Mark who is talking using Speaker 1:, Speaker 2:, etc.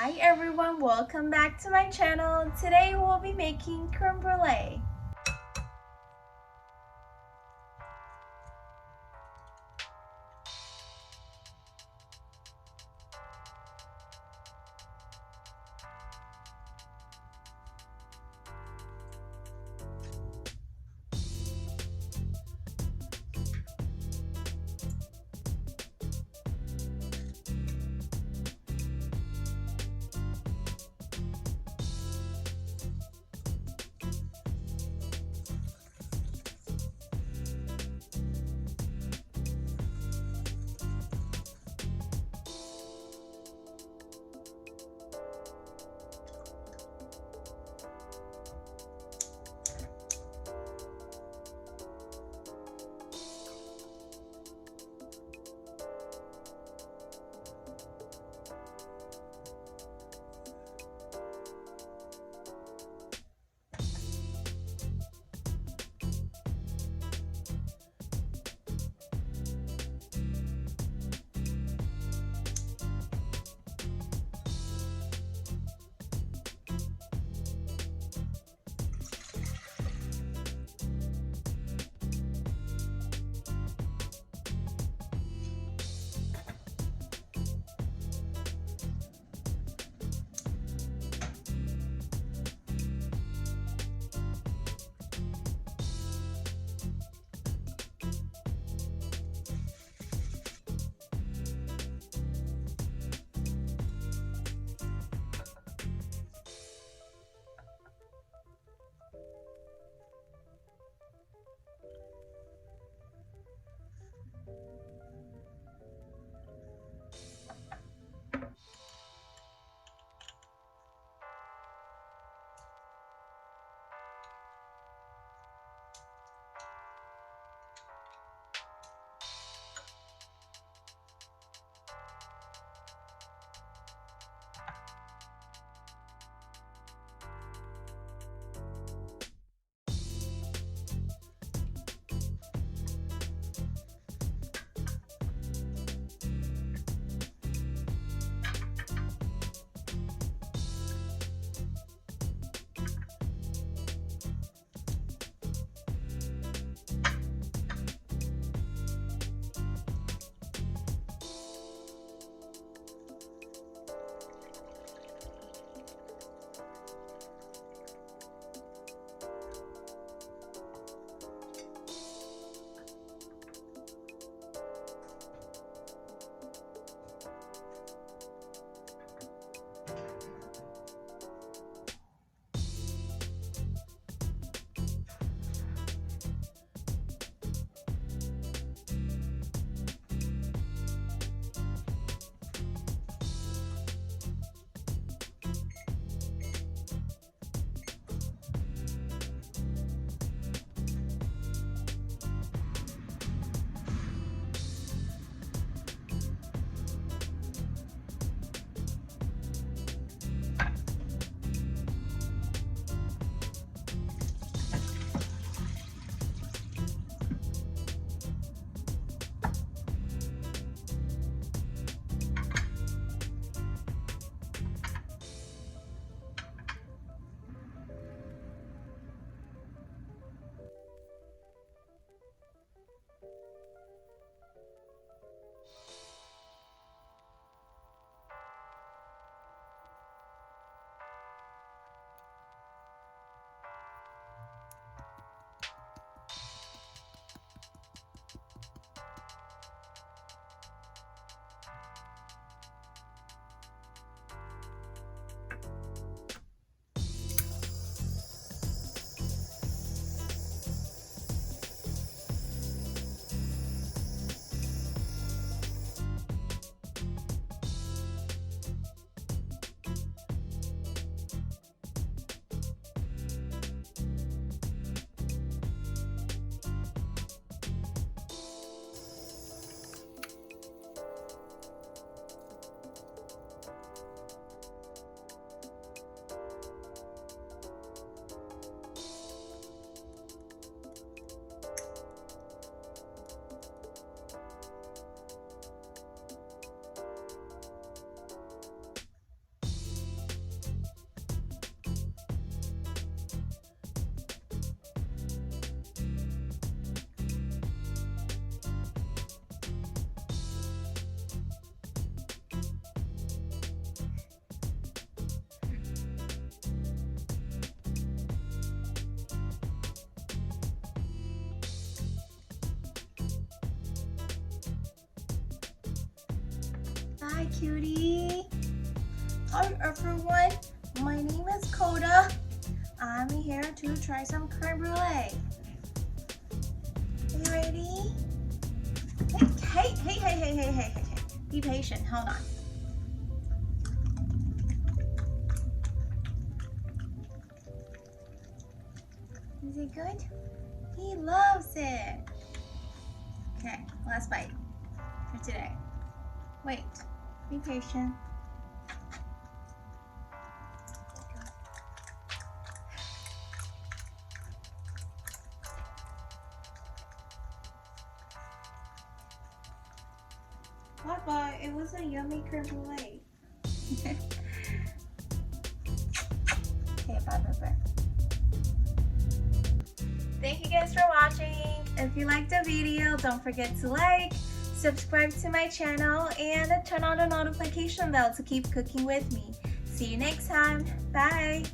Speaker 1: Hi everyone, welcome back to my channel. Today we'll be making creme brulee. Hi, cutie. Hi, everyone. My name is Coda. I'm here to try some creme brulee. Are you ready? Hey. Be patient. Hold on. Is it good? He loves it. Okay, last bite for today. Wait, be patient. Bye-bye, it was a yummy creme brulee. Okay, bye. Thank you guys for watching. If you liked the video, don't forget to like, subscribe to my channel, and turn on the notification bell to keep cooking with me. See you next time. Bye.